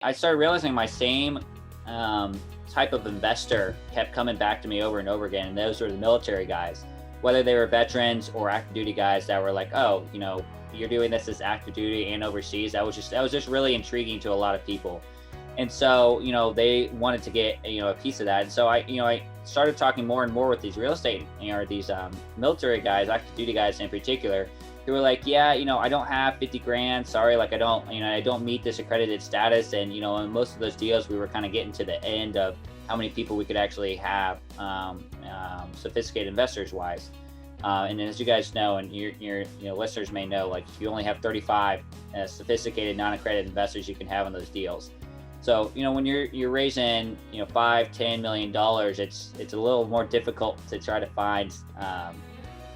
I started realizing my same type of investor kept coming back to me over and over again. And those were the military guys, whether they were veterans or active duty guys that were like, oh, you're doing this as active duty and overseas. That was just really intriguing to a lot of people. And so, they wanted to get, a piece of that. And so I started talking more and more with these real estate, or these military guys, active duty guys in particular, who were like, yeah, I don't have 50 grand. Sorry. Like I don't meet this accredited status. And, in most of those deals, we were kind of getting to the end of how many people we could actually have sophisticated investors wise. And as you guys know, and your listeners may know, like you only have 35 sophisticated non-accredited investors you can have on those deals. So, when you're raising, $5-10 million, it's a little more difficult to try to find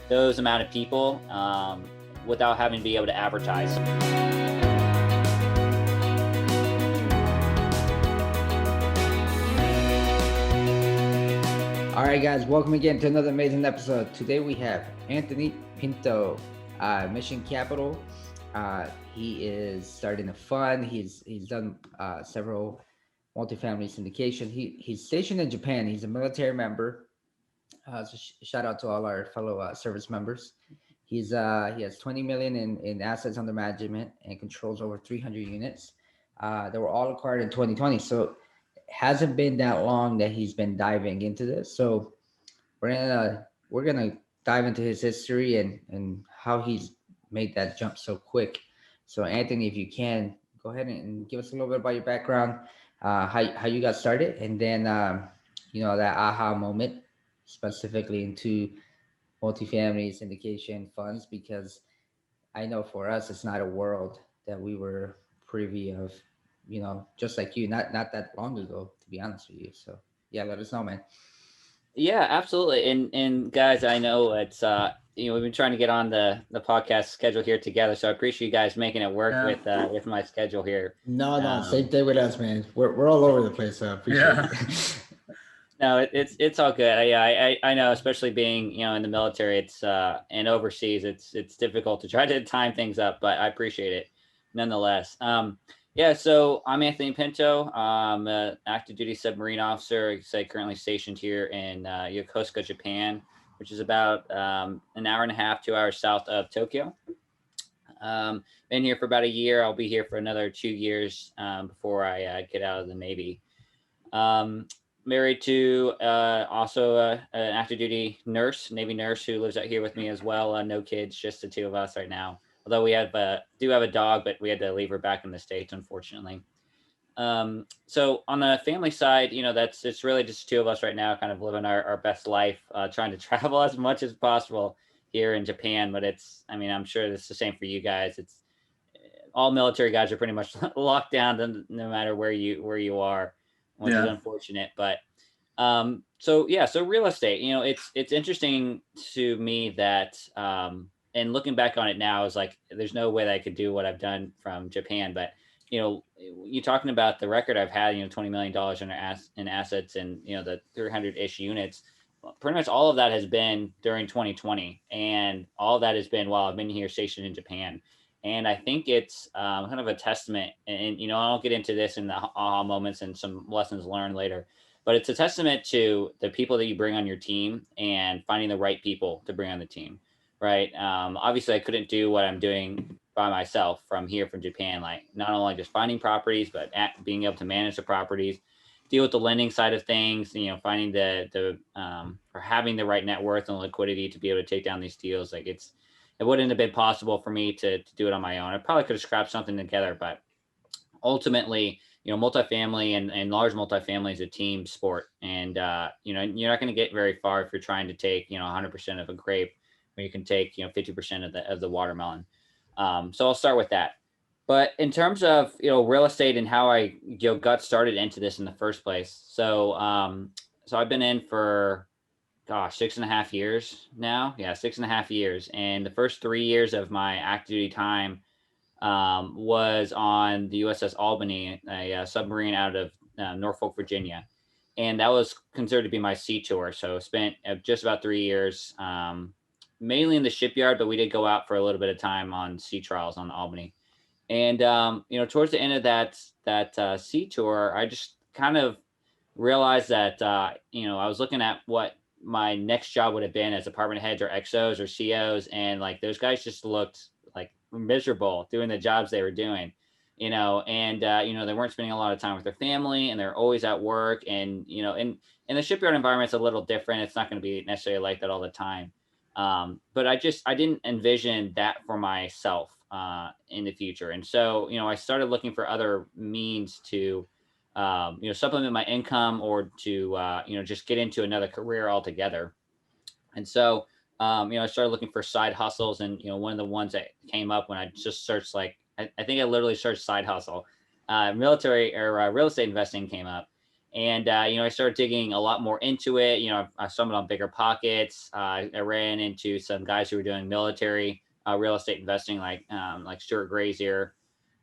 those amount of people without having to be able to advertise. All right, guys, welcome again to another amazing episode. Today we have Anthony Pinto, Mission Capital. He is starting a fund. He's done several multifamily syndication. He's stationed in Japan. He's a military member. So shout out to all our fellow service members. He has 20 million in assets under management and controls over 300 units. They were all acquired in 2020. So it hasn't been that long that he's been diving into this. So we're gonna dive into his history and how he's made that jump so quick. So Anthony, if you can, go ahead and give us a little bit about your background, how you got started, and then that aha moment specifically into multifamily syndication funds, because I know for us it's not a world that we were privy of, just like you, not that long ago, to be honest with you. So yeah, let us know, man. Yeah, absolutely. And guys, I know it's we've been trying to get on the podcast schedule here together, so I appreciate you guys making it work with my schedule here. No, same thing with us, man. We're all over the place, so I appreciate it. No, it's all good. Yeah, I know, especially being in the military, it's and overseas, it's difficult to try to time things up, but I appreciate it nonetheless. Yeah, so I'm Anthony Pinto. I'm an active duty submarine officer, currently stationed here in Yokosuka, Japan, which is about an hour and a half, 2 hours south of Tokyo. Been here for about a year. I'll be here for another 2 years before I get out of the Navy. Married to also an active duty nurse, Navy nurse, who lives out here with me as well. No kids, just the two of us right now. Although we do have a dog, but we had to leave her back in the States, unfortunately. So on the family side, it's really just two of us right now, kind of living our best life, trying to travel as much as possible here in Japan. But I'm sure it's the same for you guys. It's all military guys are pretty much locked down no matter where you are, which is unfortunate. But so real estate, it's interesting to me that and looking back on it now is like, there's no way that I could do what I've done from Japan. But, you're talking about the record I've had, $20 million in assets and, the 300-ish units. Pretty much all of that has been during 2020. And all of that has been while I've been here stationed in Japan. And I think it's kind of a testament. And, I'll get into this in the aha moments and some lessons learned later. But it's a testament to the people that you bring on your team and finding the right people to bring on the team. Right. Obviously, I couldn't do what I'm doing by myself from Japan, like not only just finding properties, but being able to manage the properties, deal with the lending side of things, finding or having the right net worth and liquidity to be able to take down these deals. Like it wouldn't have been possible for me to do it on my own. I probably could have scrapped something together, but ultimately, multifamily and large multifamily is a team sport. And, you're not going to get very far if you're trying to take, 100% of a grape, where you can take 50% of the watermelon. So I'll start with that. But in terms of real estate and how I got started into this in the first place, so I've been in for 6.5 years now. Yeah, 6.5 years. And the first 3 years of my active duty time was on the USS Albany, a submarine out of Norfolk, Virginia. And that was considered to be my sea tour. So spent just about 3 years, mainly in the shipyard, but we did go out for a little bit of time on sea trials on the Albany. And towards the end of that sea tour, I just kind of realized that I was looking at what my next job would have been as department heads or XOs or COs, and like those guys just looked like miserable doing the jobs they were doing, and they weren't spending a lot of time with their family, and they're always at work, and in the shipyard environment, it's a little different. It's not going to be necessarily like that all the time. But I didn't envision that for myself in the future, and so I started looking for other means to supplement my income, or to just get into another career altogether. And so I started looking for side hustles, and one of the ones that came up when I just searched, like I think I literally searched side hustle, military or real estate investing came up. And I started digging a lot more into it. I stumbled on Bigger Pockets. I ran into some guys who were doing military real estate investing, like Stuart Grazier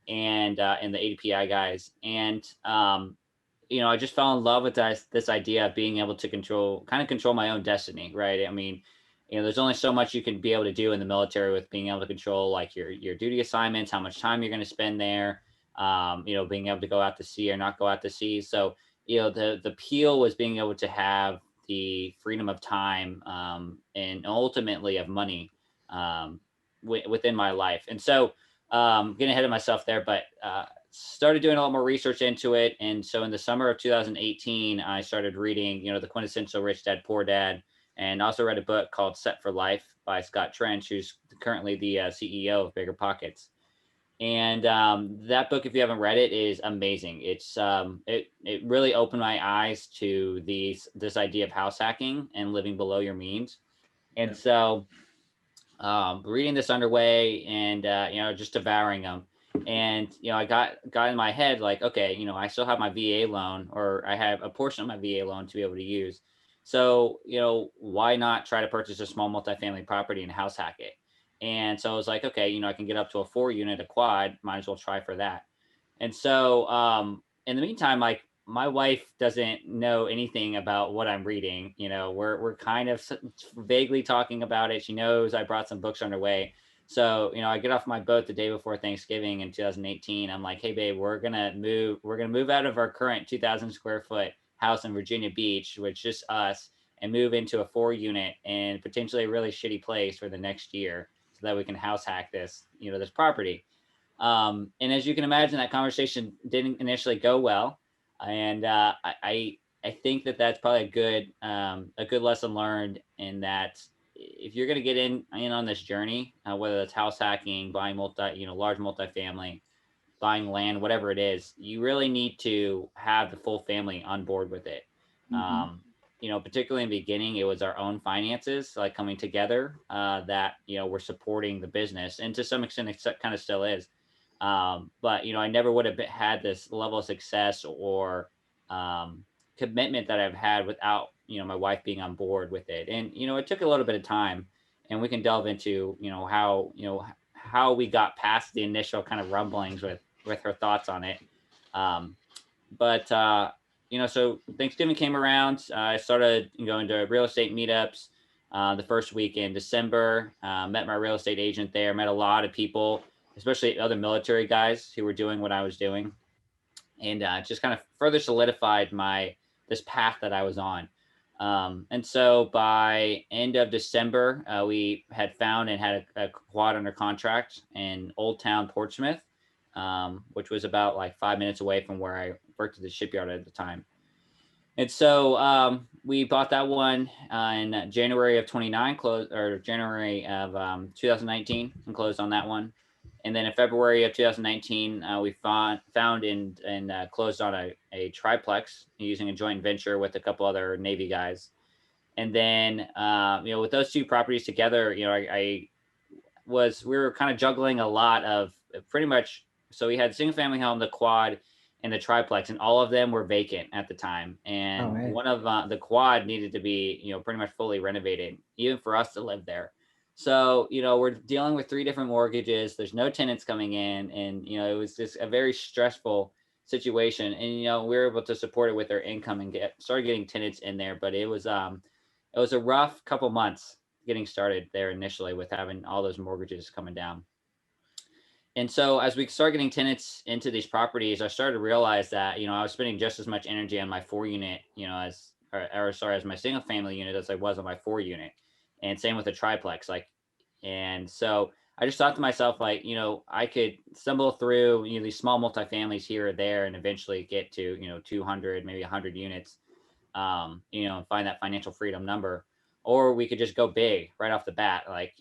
and the API guys. And I just fell in love with this idea of being able to control my own destiny, right? I mean, there's only so much you can be able to do in the military with being able to control like your duty assignments, how much time you're going to spend there, being able to go out to sea or not go out to sea. So, the appeal was being able to have the freedom of time, and ultimately of money, within my life. And so, getting ahead of myself there, but started doing a lot more research into it. And so in the summer of 2018, I started reading, the quintessential Rich Dad Poor Dad, and also read a book called Set for Life by Scott Trench, who's currently the CEO of Bigger Pockets. And that book, if you haven't read it, is amazing. It really opened my eyes to this idea of house hacking and living below your means. And so reading this underway, and just devouring them. And I got in my head like, okay, I still have my VA loan, or I have a portion of my VA loan to be able to use. So why not try to purchase a small multifamily property and house hack it? And so I was like, okay, I can get up to a 4-unit, a quad. Might as well try for that. And so in the meantime, like, my wife doesn't know anything about what I'm reading. We're kind of vaguely talking about it. She knows I brought some books underway. So, I get off my boat the day before Thanksgiving in 2018. I'm like, hey babe, we're gonna move out of our current 2,000 square foot house in Virginia Beach, which is just us, and move into a 4-unit and potentially a really shitty place for the next year, so that we can house hack this property. And as you can imagine, that conversation didn't initially go well, and I think that that's probably a good lesson learned, in that if you're going to get in on this journey, whether it's house hacking, buying large multifamily, buying land, whatever it is, you really need to have the full family on board with it. Mm-hmm. Particularly in the beginning, it was our own finances like coming together, that were supporting the business, and to some extent it kind of still is. But I never would have had this level of success or commitment that I've had without my wife being on board with it. And it took a little bit of time, and we can delve into how we got past the initial kind of rumblings with her thoughts on it. Um, but so Thanksgiving came around. I started going to real estate meetups. The first week in December, met my real estate agent there. Met a lot of people, especially other military guys who were doing what I was doing, and just kind of further solidified this path that I was on. And so by end of December, we had found and had a quad under contract in Old Town Portsmouth, which was about like 5 minutes away from where I worked at the shipyard at the time. And so we bought that one in January of 2019, and closed on that one. And then in February of 2019, we found and closed on a triplex using a joint venture with a couple other Navy guys. And then, with those two properties together, we were kind of juggling a lot of pretty much. So we had single family home, the quad, and the triplex, and all of them were vacant at the time. And one of the quad needed to be, pretty much fully renovated, even for us to live there. So, we're dealing with 3 different mortgages. There's no tenants coming in, and it was just a very stressful situation. And we were able to support it with their income and started getting tenants in there. But it was a rough couple months getting started there initially with having all those mortgages coming down. And so as we start getting tenants into these properties, I started to realize that, I was spending just as much energy on my 4 unit, as my single family unit as I was on my 4 unit. And same with the triplex. And so I just thought to myself, like, I could stumble through, these small multifamilies here or there and eventually get to, 200, maybe 100 units, and find that financial freedom number. Or we could just go big right off the bat. Like,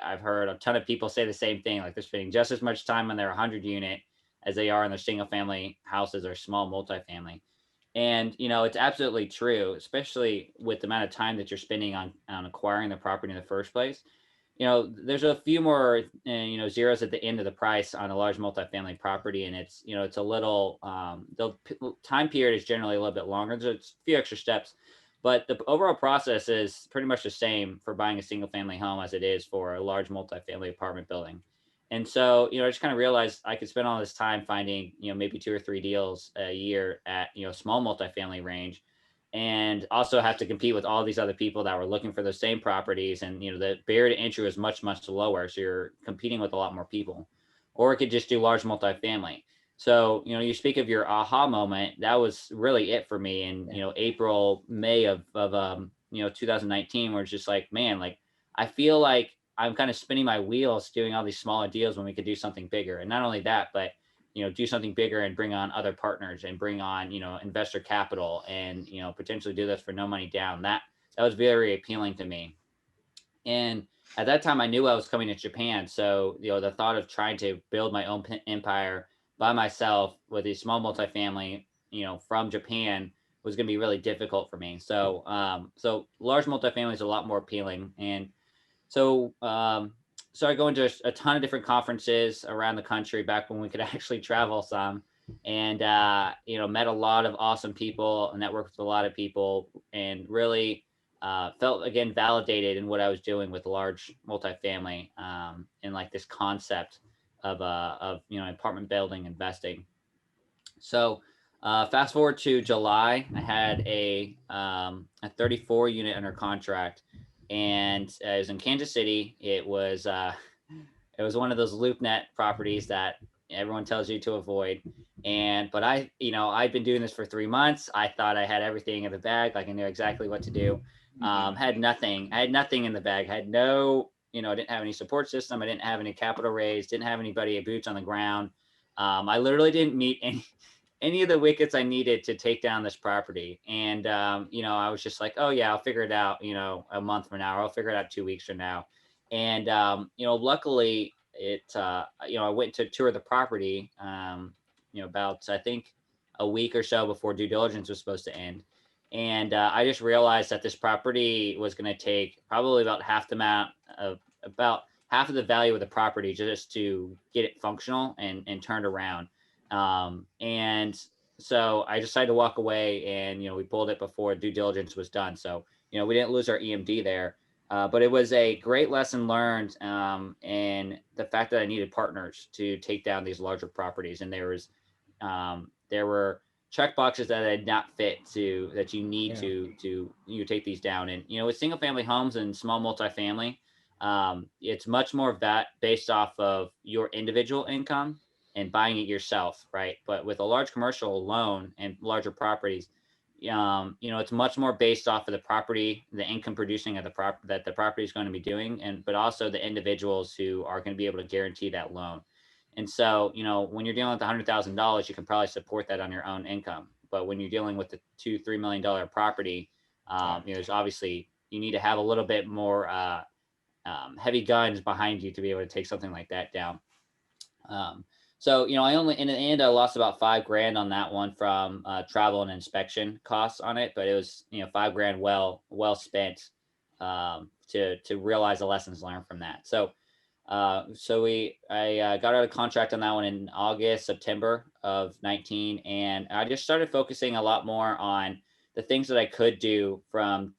I've heard a ton of people say the same thing. Like they're spending just as much time on their 100 unit as they are in their single family houses or small multifamily. And, it's absolutely true, especially with the amount of time that you're spending on acquiring the property in the first place. There's a few more, zeros at the end of the price on a large multifamily property. And it's a little, the time period is generally a little bit longer. There's a few extra steps, but the overall process is pretty much the same for buying a single family home as it is for a large multifamily apartment building. And so, I just kind of realized I could spend all this time finding, maybe 2 or 3 deals a year at, small multifamily range, and also have to compete with all these other people that were looking for those same properties. And, the barrier to entry is much, much lower. So you're competing with a lot more people. Or it could just do large multifamily. So, you speak of your aha moment. That was really it for me in, April, May of 2019, where it's just like, man, like I feel like I'm kind of spinning my wheels doing all these smaller deals when we could do something bigger. And not only that, but do something bigger and bring on other partners and bring on, investor capital and, potentially do this for no money down. That was very appealing to me. And at that time I knew I was coming to Japan. So, the thought of trying to build my own empire by myself with a small multifamily, from Japan was going to be really difficult for me. So large multifamily is a lot more appealing. And so, started going to a ton of different conferences around the country back when we could actually travel some, and met a lot of awesome people, networked with a lot of people, and really felt again validated in what I was doing with large multifamily, and like this concept of apartment building investing. So, fast forward to July, I had a 34 unit under contract, and it was in Kansas City. It was one of those LoopNet properties that everyone tells you to avoid. But I'd been doing this for 3 months. I thought I had everything in the bag, like I knew exactly what to do. Had nothing. I had nothing in the bag. I had no, I didn't have any support system. I didn't have any capital raised. Didn't have anybody boots on the ground. I literally didn't meet any of the wickets I needed to take down this property. And, I was just like, oh yeah, I'll figure it out, a month from now, or I'll figure it out 2 weeks from now. And, luckily I went to tour the property, about, I think a week or so before due diligence was supposed to end. And I just realized that this property was going to take probably about about half of the value of the property just to get it functional and turned around. And so I decided to walk away, and, we pulled it before due diligence was done. So, we didn't lose our EMD there. But it was a great lesson learned, in the fact that I needed partners to take down these larger properties. And there were check boxes that I did not fit that you need to you take these down. And, with single family homes and small multifamily, it's much more based off of your individual income and buying it yourself, right? But with a large commercial loan and larger properties, it's much more based off of the property, the income producing of that the property is going to be doing, but also the individuals who are going to be able to guarantee that loan. And so, when you're dealing with $100,000, you can probably support that on your own income. But when you're dealing with the $2-3 million property, there's obviously you need to have a little bit more heavy guns behind you to be able to take something like that down. So, I only, in the end, I lost about $5,000 on that one from travel and inspection costs on it, but it was, $5,000 well spent, to realize the lessons learned from that. So, I got out of contract on that one in August, September of 19. And I just started focusing a lot more on the things that I could do from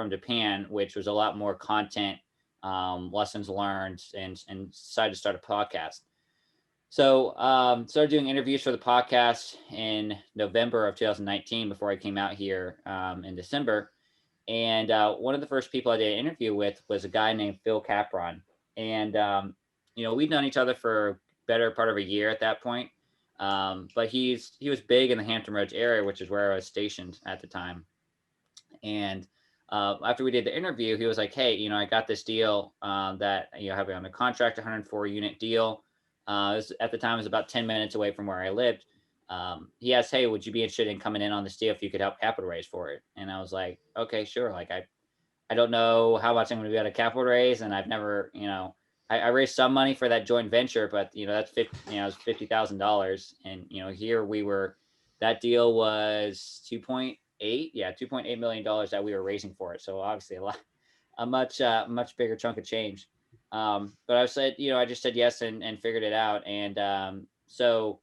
Japan, which was a lot more content, lessons learned, and decided to start a podcast. So, started doing interviews for the podcast in November of 2019 before I came out here, in December. And one of the first people I did an interview with was a guy named Phil Capron. And, we'd known each other for better part of a year at that point. But he was big in the Hampton Roads area, which is where I was stationed at the time. And after we did the interview, he was like, "Hey, I got this deal that have it under contract, 104 unit deal. At the time, it was about 10 minutes away from where I lived. He asked, "Hey, would you be interested in coming in on this deal if you could help capital raise for it?" And I was like, "Okay, sure." Like I don't know how much I'm going to be able to capital raise, and I've never, I raised some money for that joint venture, but that's it's $50,000, and here we were, that deal was 2.8, yeah, $2.8 million that we were raising for it. So obviously a much bigger chunk of change. But I just said yes and figured it out, and so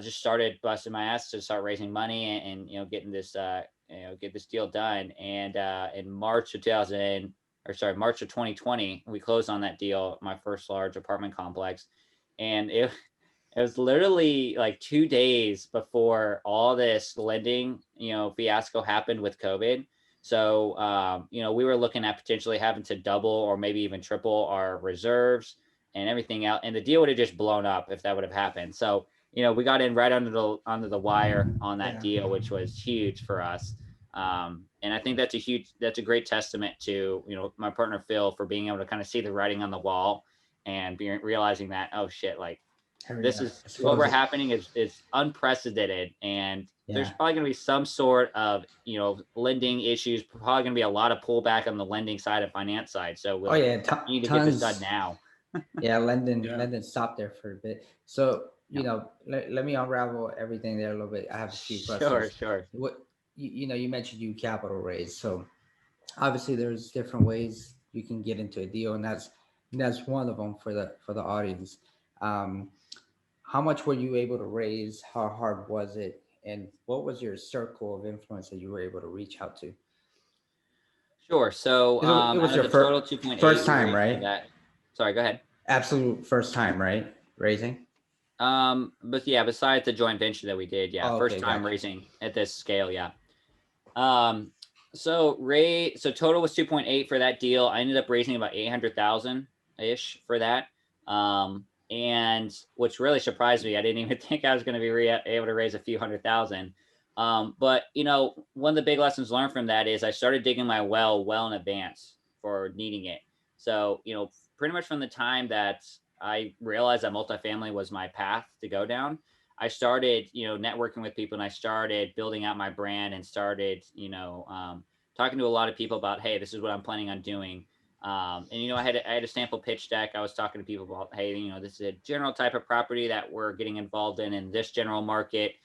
just started busting my ass to start raising money and getting this get this deal done. And in March of 2020, we closed on that deal, my first large apartment complex, and it was literally like 2 days before all this lending fiasco happened with COVID. So we were looking at potentially having to double or maybe even triple our reserves and everything else, and the deal would have just blown up if that would have happened. So we got in right under the wire on that deal, which was huge for us. And I think that's a great testament to, my partner Phil, for being able to kind of see the writing on the wall and realizing that, oh shit, like this is what we're happening is unprecedented. And there's probably going to be some sort of, lending issues, probably going to be a lot of pullback on the lending side and finance side. So we need to get this done now. Lending stopped there for a bit. So, let me unravel everything there a little bit. I have a few questions. Sure. What, you mentioned you capital raise. So obviously there's different ways you can get into a deal, and that's one of them for the audience. How much were you able to raise? How hard was it? And what was your circle of influence that you were able to reach out to? Sure. So it was your total 2.8 first time, right? Sorry, go ahead. Absolute first time, right? Raising? But yeah, besides the joint venture that we did, first time raising at this scale, So total was 2.8 for that deal. I ended up raising about 800,000 ish for that. And which really surprised me. I didn't even think I was going to be able to raise a few $100,000. But one of the big lessons learned from that is I started digging my well in advance for needing it. So, pretty much from the time that I realized that multifamily was my path to go down, I started, networking with people, and I started building out my brand, and started, talking to a lot of people about, hey, this is what I'm planning on doing. And I had a sample pitch deck. I was talking to people about, hey, this is a general type of property that we're getting involved in this general market.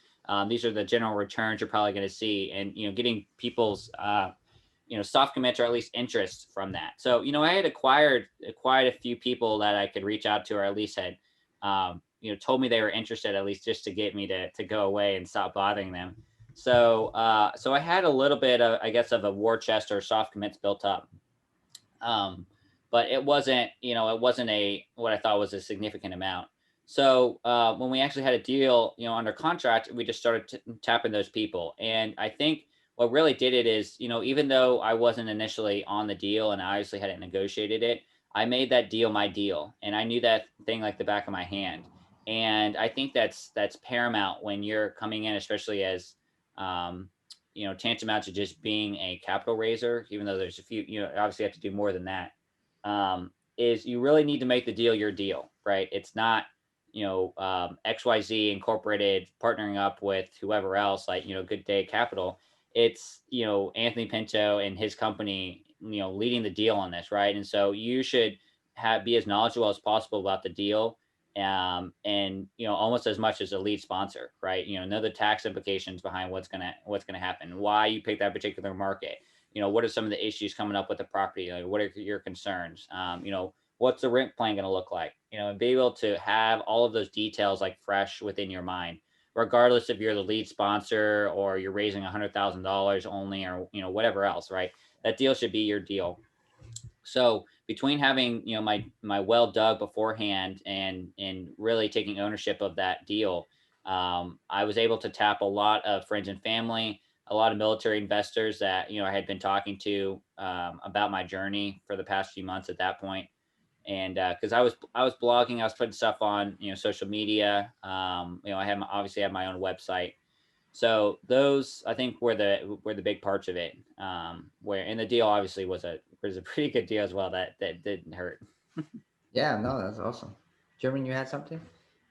These are the general returns you're probably going to see, and getting people's soft commits or at least interest from that. So I had acquired quite a few people that I could reach out to, or at least had told me they were interested, at least just to get me to go away and stop bothering them. So I had a little bit of, I guess, of a war chest or soft commits built up. But it wasn't what I thought was a significant amount. So when we actually had a deal, under contract, we just started tapping those people. And I think what really did it is, even though I wasn't initially on the deal and I obviously hadn't negotiated it, I made that deal my deal, and I knew that thing like the back of my hand. And I think that's paramount when you're coming in, especially as tantamount to just being a capital raiser, even though there's a few, obviously you have to do more than that. Is you really need to make the deal your deal, right? It's not, XYZ Incorporated partnering up with whoever else, like, Good Day Capital. It's, Anthony Pinto and his company, leading the deal on this, right? And so you should be as knowledgeable as possible about the deal. And almost as much as a lead sponsor, right? Know the tax implications behind what's gonna happen, why you pick that particular market. What are some of the issues coming up with the property? Like, what are your concerns? What's the rent plan going to look like? And be able to have all of those details like fresh within your mind, regardless if you're the lead sponsor or you're raising $100,000 only, or whatever else, right? That deal should be your deal. So between having my well dug beforehand and really taking ownership of that deal, I was able to tap a lot of friends and family, a lot of military investors that I had been talking to about my journey for the past few months at that point. And because I was blogging, I was putting stuff on social media. I have obviously have my own website. So those I think were the big parts of it. Where and the deal obviously was a pretty good deal as well. That didn't hurt. Yeah, no, that's awesome. German, you had something?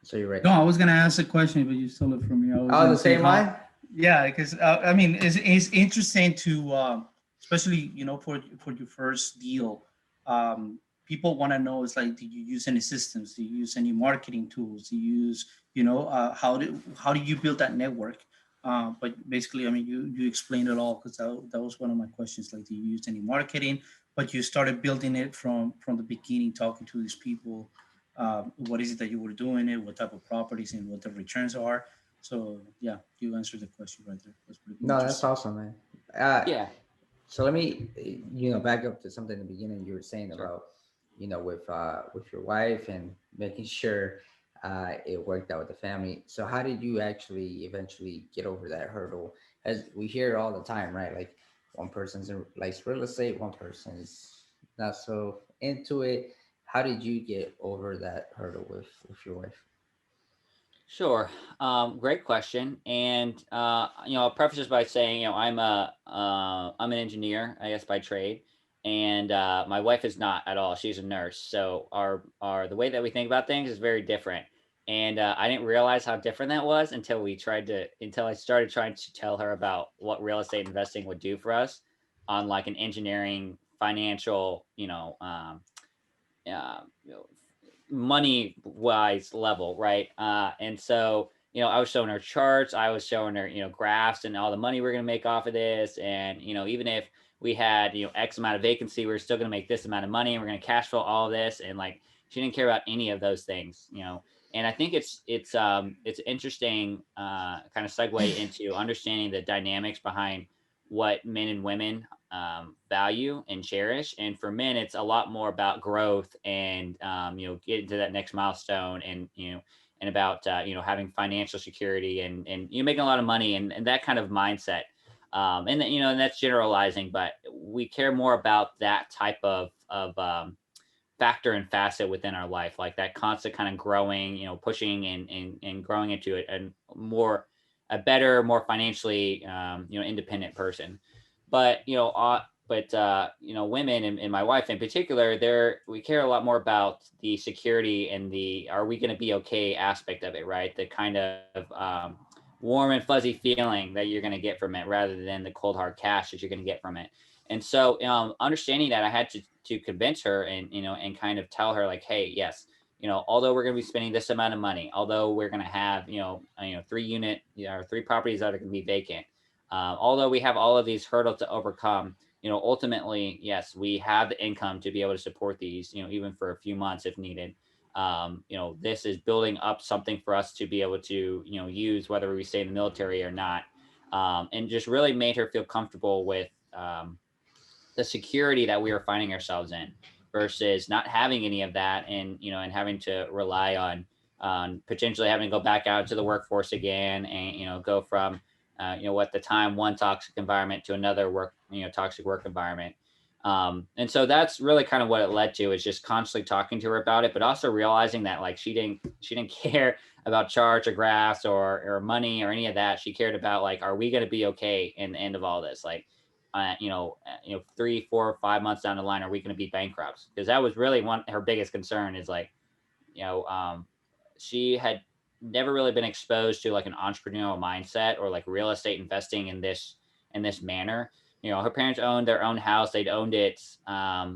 So you're right. No, I was gonna ask a question, but you stole it from me. I was Oh, gonna the say same one? how, yeah, because I mean, it's interesting to, especially for your first deal, people want to know is like, do you use any systems? Do you use any marketing tools? Do you use, how do you build that network? But basically, I mean, you explained it all because that was one of my questions. Like, do you use any marketing? But you started building it from the beginning, talking to these people, what is it that you were doing it, what type of properties and what the returns are. So yeah, you answered the question right there. That's pretty No, that's interesting. awesome, man. Uh, Yeah, so let me, back up to something in the beginning you were saying sure. about, with your wife and making sure it worked out with the family. So how did you actually eventually get over that hurdle? As we hear it all the time, right? Like one person's likes real estate, one person's not so into it. How did you get over that hurdle with your wife? Sure. Great question. And I'll preface this by saying, I'm an engineer, I guess by trade, and my wife is not at all. She's a nurse. So our the way that we think about things is very different. And I didn't realize how different that was until I started trying to tell her about what real estate investing would do for us on like an engineering financial, you know, money wise level, right? And so, I was showing her charts, I was showing her, graphs and all the money we're going to make off of this. And, even if we had, X amount of vacancy, we're still going to make this amount of money and we're going to cash flow all of this. And like, she didn't care about any of those things. And I think it's interesting kind of segue into understanding the dynamics behind what men and women value and cherish. And for men, it's a lot more about growth and getting to that next milestone, and and about having financial security and making a lot of money and that kind of mindset. And then, and that's generalizing, but we care more about that type of factor and facet within our life, like that constant kind of growing, pushing and growing into a better, more financially, independent person. But, women and my wife in particular, we care a lot more about the security and the, are we going to be okay aspect of it, right? The kind of, warm and fuzzy feeling that you're going to get from it rather than the cold hard cash that you're going to get from it. And so, understanding that, I had to convince her and kind of tell her like, hey, yes, although we're going to be spending this amount of money, although we're going to have, 3 unit, or 3 properties that are going to be vacant, although we have all of these hurdles to overcome, ultimately, yes, we have the income to be able to support these, even for a few months if needed. This is building up something for us to be able to, use whether we stay in the military or not. And just really made her feel comfortable with, the security that we were finding ourselves in versus not having any of that, and having to rely on potentially having to go back out to the workforce again, and go from what the time one toxic environment to another toxic work environment. And so that's really kind of what it led to, is just constantly talking to her about it, but also realizing that like she didn't care about charts or graphs or money or any of that. She cared about like, are we going to be okay in the end of all this? Like, 3, 4, 5 months down the line, are we going to be bankrupt? Because that was really her biggest concern, is like, you know, um, she had never really been exposed to like an entrepreneurial mindset or like real estate investing in this manner. Her parents owned their own house. They'd owned it. I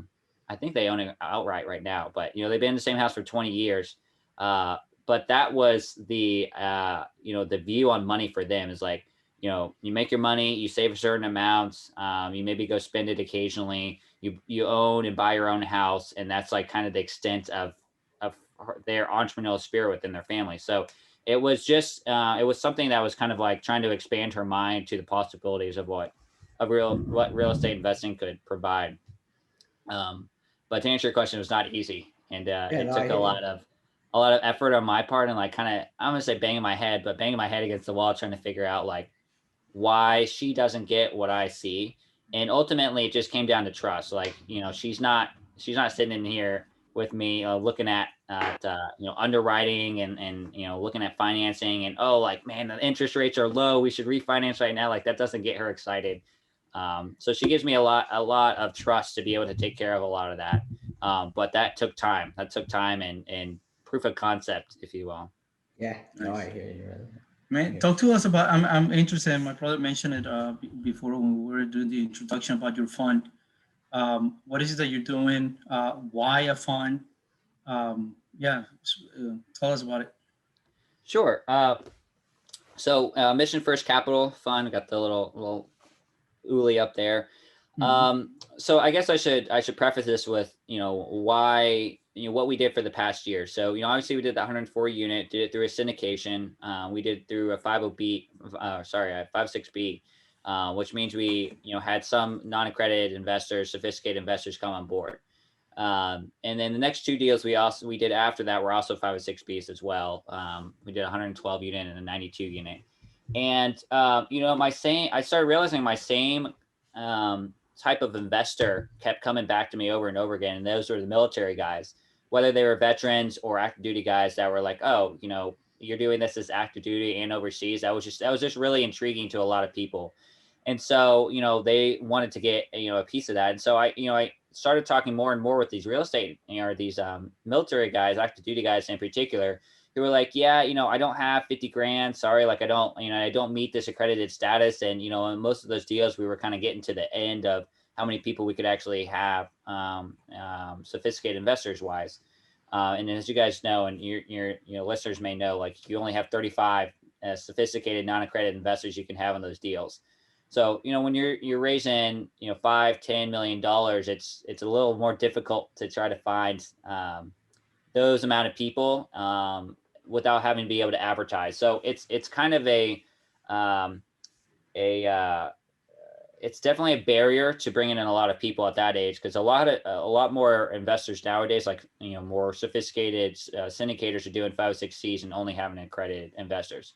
think they own it outright right now, but they've been in the same house for 20 years. But that was the view on money for them, is like, you make your money, you save a certain amount, you maybe go spend it occasionally, you own and buy your own house, and that's like kind of the extent of their entrepreneurial spirit within their family. So it was something that was kind of like trying to expand her mind to the possibilities of what real estate investing could provide. Um, but to answer your question, it was not easy, and Yeah, it no, I took hear you. a lot of effort on my part, and like kind of, I'm gonna say banging my head against the wall, trying to figure out like why she doesn't get what I see. And ultimately it just came down to trust. Like, she's not sitting in here, with me, looking at underwriting and looking at financing, and oh, like, man, the interest rates are low, we should refinance right now. Like, that doesn't get her excited. So she gives me a lot of trust to be able to take care of a lot of that. But that took time. And proof of concept, if you will. Yeah, no, Nice. I hear you, brother. Man, talk to us about. I'm interested. My brother mentioned it before when we were doing the introduction about your fund. What is it that you're doing? Why a fund? Yeah, tell us about it. Sure. So Mission First Capital Fund, got the little Uli up there. So I guess I should preface this with, why, what we did for the past year. So, obviously we did the 104 unit, did it through a syndication. We did it through a 50B, a 56B, which means we, had some non-accredited investors, sophisticated investors come on board. And then the next two deals we did after that were also 506Bs as well. We did a 112 unit and a 92 unit. And, I started realizing my same type of investor kept coming back to me over and over again. And those were the military guys, whether they were veterans or active duty guys that were like, oh, you're doing this as active duty and overseas. That was just really intriguing to a lot of people. And so, they wanted to get, a piece of that. And so I started talking more and more with these real estate, these military guys, active duty guys in particular, who were like, yeah, I don't have 50 grand. Sorry. Like, I don't meet this accredited status. And, in most of those deals, we were kind of getting to the end of how many people we could actually have sophisticated investors wise. And as you guys know, and your listeners may know, like, you only have 35 sophisticated non-accredited investors you can have on those deals. So, when you're raising, $5-10 million, it's a little more difficult to try to find those amount of people without having to be able to advertise. So it's kind of it's definitely a barrier to bringing in a lot of people at that age, because a lot more investors nowadays, like, more sophisticated syndicators, are doing 506Cs and only having accredited investors.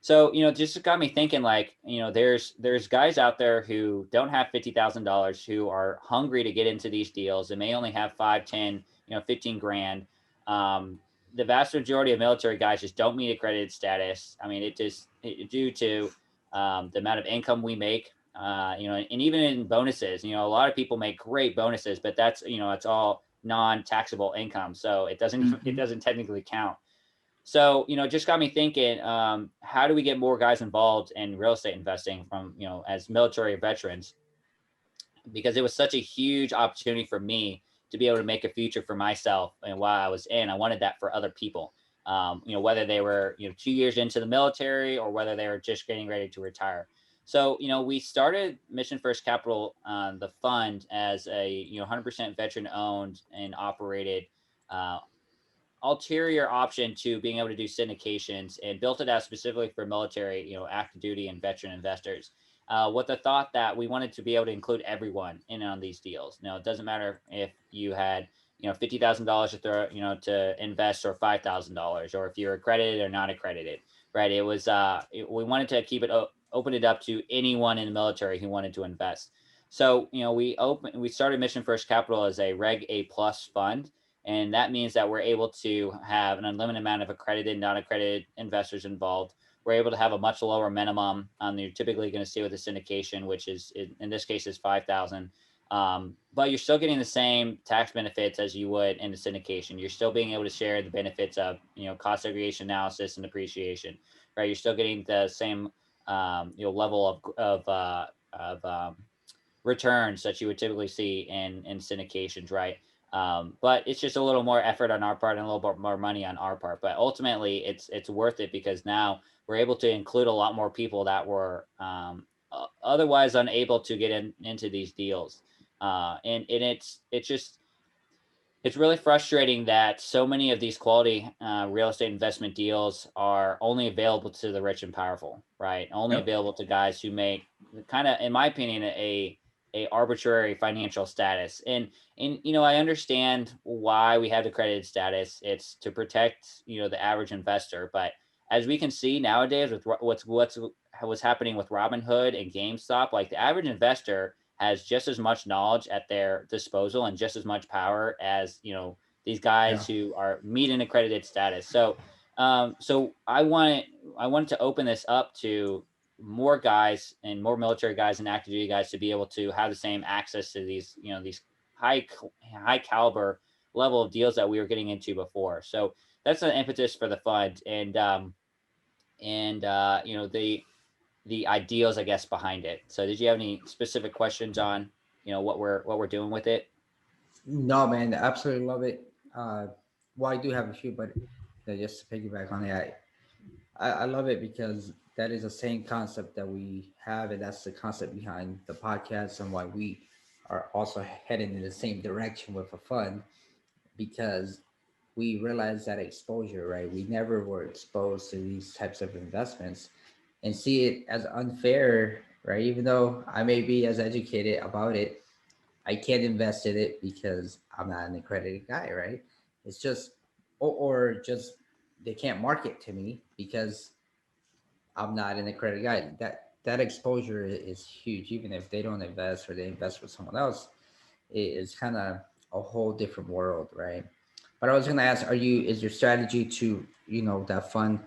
So, just got me thinking, like, there's guys out there who don't have $50,000 who are hungry to get into these deals and may only have 5, 10, 15 grand. The vast majority of military guys just don't meet accredited status. I mean, due to the amount of income we make, and even in bonuses, a lot of people make great bonuses, but that's, it's all non-taxable income. So it doesn't technically count. So, just got me thinking, how do we get more guys involved in real estate investing from, as military veterans? Because it was such a huge opportunity for me to be able to make a future for myself. And while I was in, I wanted that for other people, whether they were, 2 years into the military or whether they were just getting ready to retire. So, we started Mission First Capital, the fund, as a, 100% veteran owned and operated ulterior option to being able to do syndications, and built it out specifically for military, active duty and veteran investors. With the thought that we wanted to be able to include everyone in on these deals. Now, it doesn't matter if you had, $50,000 to throw, to invest, or $5,000, or if you're accredited or not accredited, right? It was, we wanted to keep it, open it up to anyone in the military who wanted to invest. So, we started Mission First Capital as a Reg A plus fund. And that means that we're able to have an unlimited amount of accredited, non-accredited investors involved. We're able to have a much lower minimum than you're typically going to see with a syndication, which is, in this case, is 5,000. But you're still getting the same tax benefits as you would in the syndication. You're still being able to share the benefits of, cost segregation analysis and appreciation, right? You're still getting the same, level of returns that you would typically see in syndications, right? But it's just a little more effort on our part and a little bit more money on our part. But ultimately, it's worth it, because now we're able to include a lot more people that were otherwise unable to get into these deals. And it's really frustrating that so many of these quality real estate investment deals are only available to the rich and powerful, right? Only available to guys who make, kind of, in my opinion, a arbitrary financial status. And I understand why we have the accredited status. It's to protect, the average investor. But as we can see nowadays with what's happening with Robinhood and GameStop, like, the average investor has just as much knowledge at their disposal and just as much power as, these guys who are meet an accredited status. So so I wanted to open this up to more guys and more military guys and active duty guys to be able to have the same access to these, these high caliber level of deals that we were getting into before. So that's an impetus for the fund, and the ideals, I guess, behind it. So did you have any specific questions on, what we're doing with it? No, man, absolutely love it. Well, I do have a few, but just to piggyback on it, I love it because that is the same concept that we have, and that's the concept behind the podcast and why we are also heading in the same direction with a fund, because we realize that exposure, right? We never were exposed to these types of investments and see it as unfair, right? Even though I may be as educated about it, I can't invest in it because I'm not an accredited guy, right? It's just, or just they can't market to me because I'm not an accredited guy. That exposure is huge. Even if they don't invest or they invest with someone else, it's kind of a whole different world, right? But I was gonna ask, is your strategy to, that fund,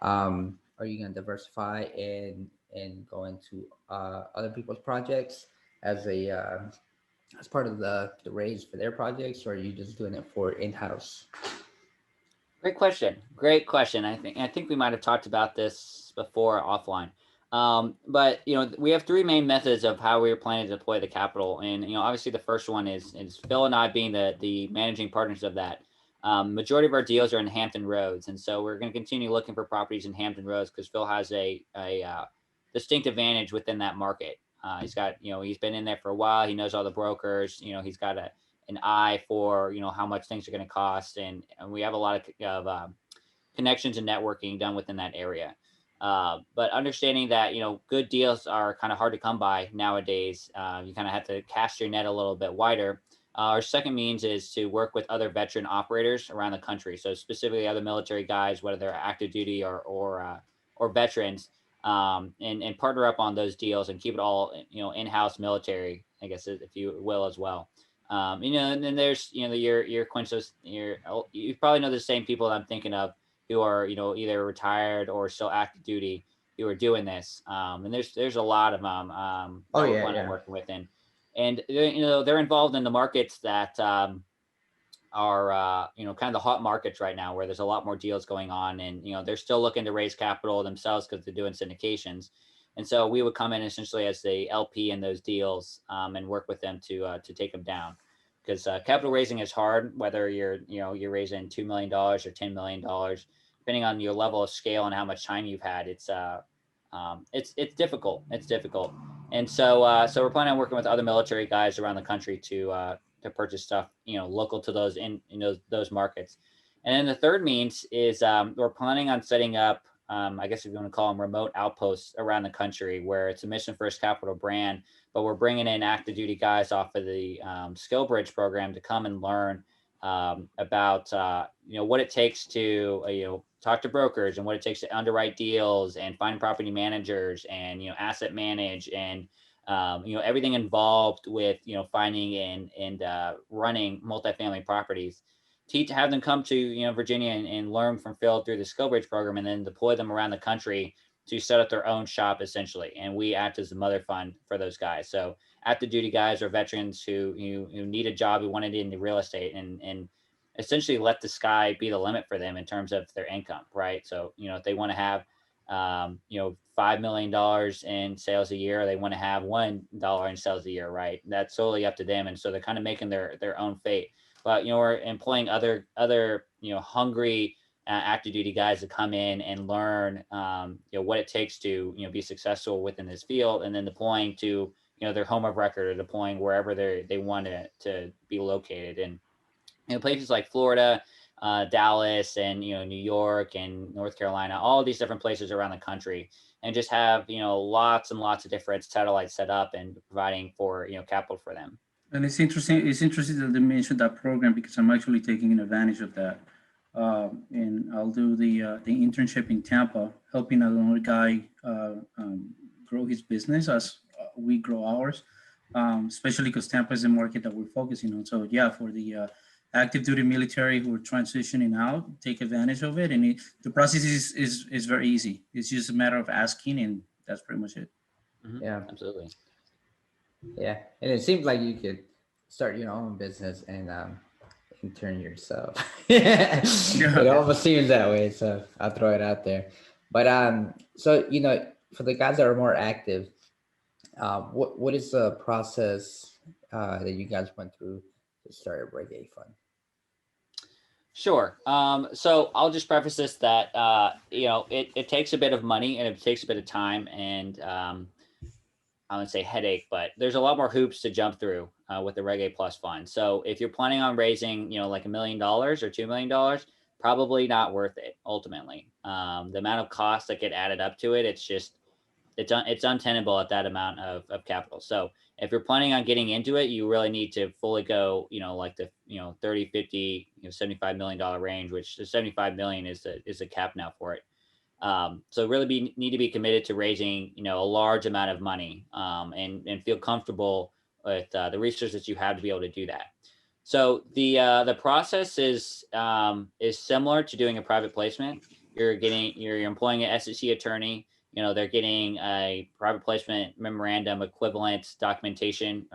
are you gonna diversify and go into other people's projects as a as part of the raise for their projects, or are you just doing it for in-house? Great question. Great question. I think we might have talked about this before offline. But we have three main methods of how we are planning to deploy the capital, and obviously the first one is Phil and I being the managing partners of that. Majority of our deals are in Hampton Roads, and so we're going to continue looking for properties in Hampton Roads because Phil has a distinct advantage within that market. He's got he's been in there for a while. He knows all the brokers. He's got an eye for how much things are going to cost, and we have a lot of connections and networking done within that area. But understanding that good deals are kind of hard to come by nowadays, you kind of have to cast your net a little bit wider. Our second means is to work with other veteran operators around the country, so specifically other military guys, whether they're active duty or veterans, and partner up on those deals and keep it all in-house military, I guess, if you will, as well. And then there's your Quintos, you probably know the same people that I'm thinking of who are either retired or still active duty who are doing this. And there's a lot of them Oh that we're yeah, planning on yeah. working with, and they're involved in the markets that are kind of the hot markets right now, where there's a lot more deals going on, and they're still looking to raise capital themselves because they're doing syndications. And so we would come in essentially as the LP in those deals, and work with them to take them down, because capital raising is hard, whether you're raising $2 million or $10 million, depending on your level of scale and how much time you've had. It's difficult. It's difficult. And so we're planning on working with other military guys around the country to purchase stuff local to those in those markets. And then the third means is we're planning on setting up, I guess if you want to call them remote outposts around the country, where it's a mission first capital brand, but we're bringing in active duty guys off of the Skill Bridge program to come and learn about what it takes to talk to brokers, and what it takes to underwrite deals and find property managers and asset manage, and everything involved with finding and running multifamily properties. Have them come to Virginia and learn from Phil through the Skill Bridge program, and then deploy them around the country to set up their own shop essentially, and we act as the mother fund for those guys. So active duty guys or veterans who need a job, who want to get into real estate, and essentially let the sky be the limit for them in terms of their income, right? So if they want to have $5 million in sales a year, or they want to have $1 in sales a year, right? That's solely up to them, and so they're kind of making their own fate. But we're employing other hungry active duty guys to come in and learn what it takes to be successful within this field, and then deploying to their home of record, or deploying wherever they want to be located. And places like Florida, Dallas, and New York and North Carolina, all these different places around the country, and just have lots and lots of different satellites set up and providing for capital for them. And it's interesting. It's interesting that they mentioned that program, because I'm actually taking advantage of that. And I'll do the internship in Tampa, helping another guy grow his business as we grow ours. Especially because Tampa is the market that we're focusing on. So yeah, for the active duty military who are transitioning out take advantage of it. And the process is very easy. It's just a matter of asking, and that's pretty much it. Yeah. Absolutely. Yeah, and it seems like you could start your own business and intern yourself. It almost seems that way, so I'll throw it out there. But so for the guys that are more active, what is the process that you guys went through to start a reggae fund? Sure. So I'll just preface this that it takes a bit of money and it takes a bit of time and I wouldn't say headache, but there's a lot more hoops to jump through with the Reggae Plus fund. So if you're planning on raising, like $1 million or $2 million, probably not worth it ultimately. The amount of costs that get added up to it, it's untenable at that amount of capital. So if you're planning on getting into it, you really need to fully go, like the, 30, 50, $75 million range, which the 75 million is the cap now for it. So really need to be committed to raising, a large amount of money and feel comfortable with the resources that you have to be able to do that. So the process is similar to doing a private placement. You're employing an SEC attorney. They're getting a private placement memorandum equivalent documentation,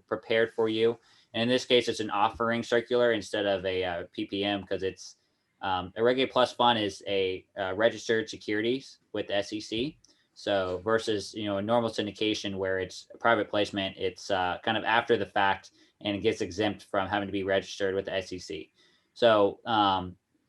prepared for you. And in this case, it's an offering circular instead of a PPM because it's a Reggae Plus fund is a registered securities with the SEC. So versus a normal syndication where it's a private placement, it's kind of after the fact and it gets exempt from having to be registered with the SEC. So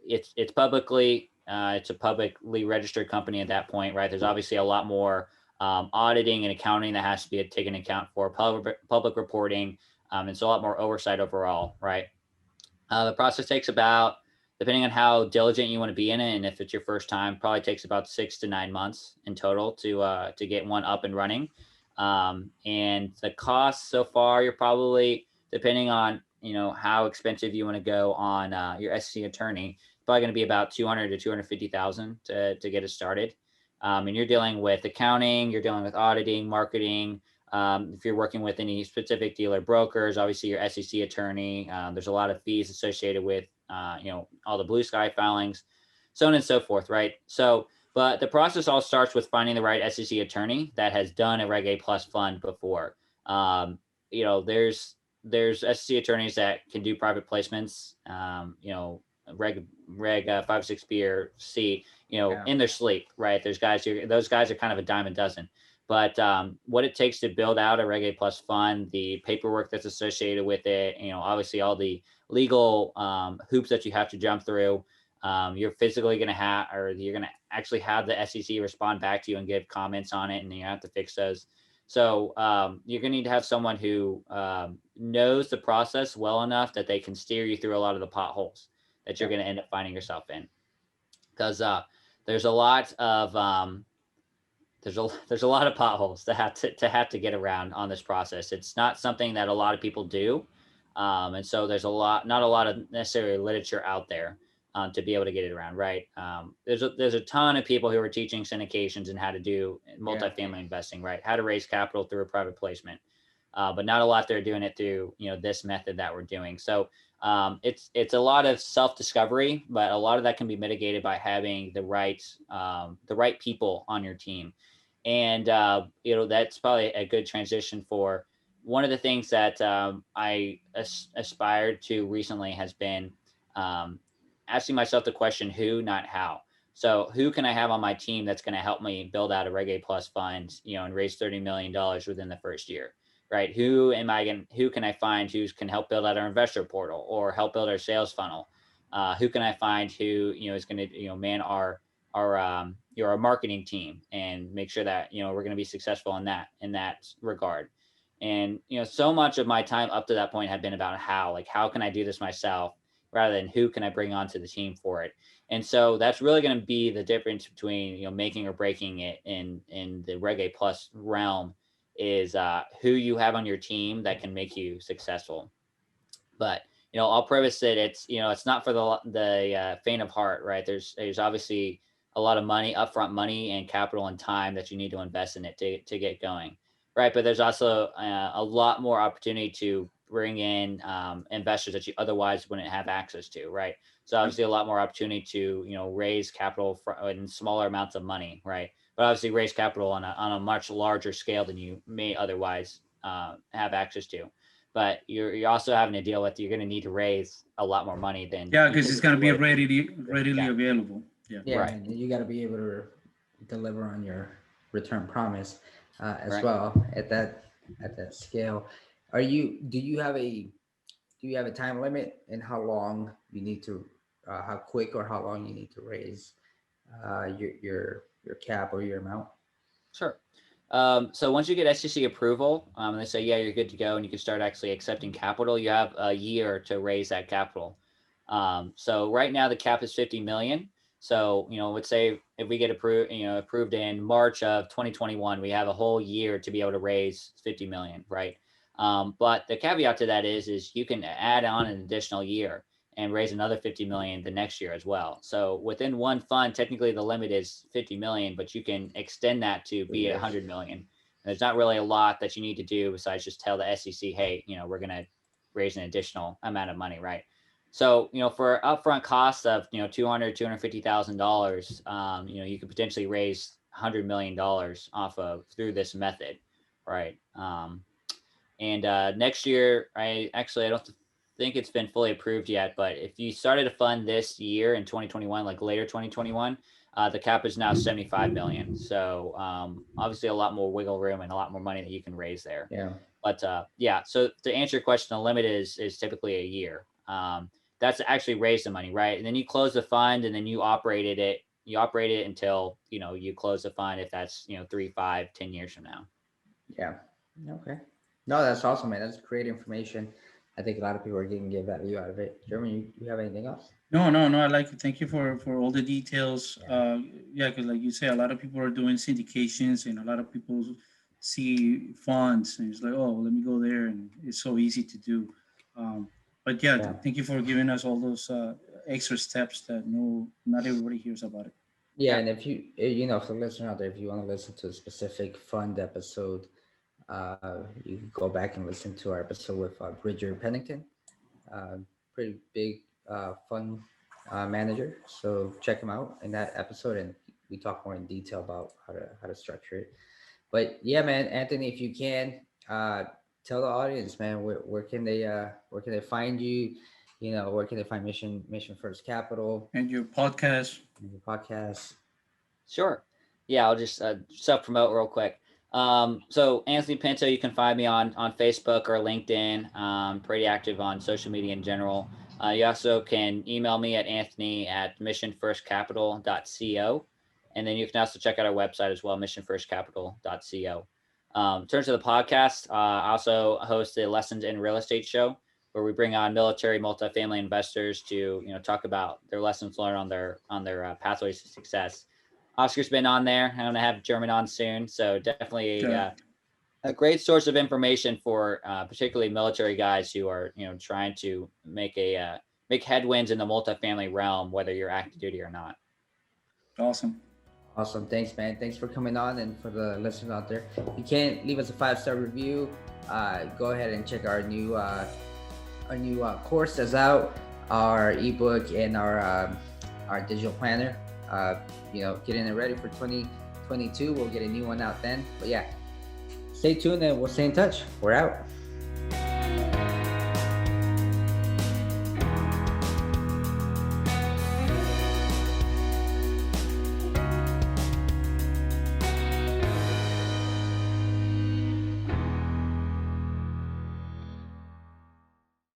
it's it's a publicly registered company at that point, right? There's obviously a lot more auditing and accounting that has to be taken into account for public reporting, and so a lot more oversight overall, right? The process takes about, depending on how diligent you want to be in it, and if it's your first time, probably takes about 6 to 9 months in total to get one up and running. And the cost so far, you're probably, depending on how expensive you want to go on your SEC attorney, probably going to be about 200 to 250,000 to get it started. And you're dealing with accounting, you're dealing with auditing, marketing. If you're working with any specific dealer brokers, obviously your SEC attorney, there's a lot of fees associated with, all the blue sky filings, so on and so forth. Right. So, but the process all starts with finding the right SEC attorney that has done a Reg A Plus fund before. There's SEC attorneys that can do private placements, Reg 506B or C, in their sleep, right? Those guys are kind of a dime a dozen. But what it takes to build out a Reg A Plus fund, the paperwork that's associated with it, obviously all the legal hoops that you have to jump through, you're physically going to have, or you're going to actually have the SEC respond back to you and give comments on it, and you have to fix those. So you're going to need to have someone who knows the process well enough that they can steer you through a lot of the potholes that you're going to end up finding yourself in, because there's a lot of there's a lot of potholes to have to get around on this process. It's not something that a lot of people do, and so there's not a lot of necessary literature out there to be able to get it around. Right? There's a ton of people who are teaching syndications and how to do multifamily investing. Right? How to raise capital through a private placement, but not a lot that are doing it through this method that we're doing. So it's a lot of self-discovery, but a lot of that can be mitigated by having the right people on your team. And that's probably a good transition for one of the things that I aspired to recently has been asking myself the question who, not how. So who can I have on my team that's going to help me build out a Reg A Plus fund, and raise $30 million within the first year, right? Who can I find who can help build out our investor portal or help build our sales funnel? Who can I find who is going to man our marketing team and make sure that we're going to be successful in that regard. And so much of my time up to that point had been about how can I do this myself rather than who can I bring onto the team for it. And so that's really going to be the difference between making or breaking it in the Reg A Plus realm is who you have on your team that can make you successful. But I'll preface it. It's not for the faint of heart, right? There's obviously a lot of upfront money and capital and time that you need to invest in it to get going, right? But there's also a lot more opportunity to bring in investors that you otherwise wouldn't have access to, right? So obviously a lot more opportunity to, raise capital in smaller amounts of money, right? But obviously raise capital on a much larger scale than you may otherwise have access to. But you're also having to deal with, you're going to need to raise a lot more money than Yeah, you because it's going to be would. readily available. Yeah. Yeah, Right. and you got to be able to deliver on your return promise as Right. well at that scale. Do you have a time limit in how long you need to how quick or how long you need to raise your cap or your amount? Sure. So once you get SEC approval, and they say, yeah, you're good to go, and you can start actually accepting capital, you have a year to raise that capital. So right now the cap is 50 million. So, let's say if we get approved in March of 2021, we have a whole year to be able to raise 50 million, right? But the caveat to that is you can add on an additional year and raise another 50 million the next year as well. So within one fund, technically the limit is 50 million, but you can extend that to be 100 million. And there's not really a lot that you need to do besides just tell the SEC, hey, we're going to raise an additional amount of money, right? So, for upfront costs of, $250,000, you could potentially raise $100 million through this method, right? And next year, I don't think it's been fully approved yet, but if you started a fund this year in 2021, like later 2021, the cap is now 75 million. So obviously a lot more wiggle room and a lot more money that you can raise there. Yeah. But so to answer your question, the limit is typically a year. That's to actually raise the money, right? And then you close the fund and then you operate it until, you close the fund, if that's, 3, 5, 10 years from now. Yeah. Okay. No, that's awesome, man. That's great information. I think a lot of people are getting good value out of it. German, you have anything else? No. I like it. Thank you for all the details. Yeah, because like you say, a lot of people are doing syndications, and a lot of people see funds, and it's like, oh, let me go there, and it's so easy to do. But yeah, thank you for giving us all those extra steps that not everybody hears about it. Yeah, and if you for the listener out there, if you want to listen to a specific fund episode, you can go back and listen to our episode with Bridger Pennington, pretty big fund manager. So check him out in that episode, and we talk more in detail about how to structure it. But yeah, man, Anthony, if you can tell the audience, man, where can they find you? Where can they find Mission First Capital and your podcast? Sure. Yeah, I'll just self-promote real quick. So Anthony Pinto, you can find me on Facebook or LinkedIn. Pretty active on social media in general. You also can email me at anthony@missionfirstcapital.co. And then you can also check out our website as well, missionfirstcapital.co. In terms of the podcast, I also host the Lessons in Real Estate show, where we bring on military multifamily investors to talk about their lessons learned on their pathways to success. Oscar's been on there. I'm going to have German on soon. So definitely a great source of information for particularly military guys who are, trying to make headwinds in the multifamily realm, whether you're active duty or not. Awesome. Thanks, man. Thanks for coming on, and for the listeners out there. If you can't leave us a 5-star review, go ahead and check our new course that's out, our ebook and our digital planner. Getting it ready for 2022. We'll get a new one out then. But yeah, stay tuned and we'll stay in touch. We're out.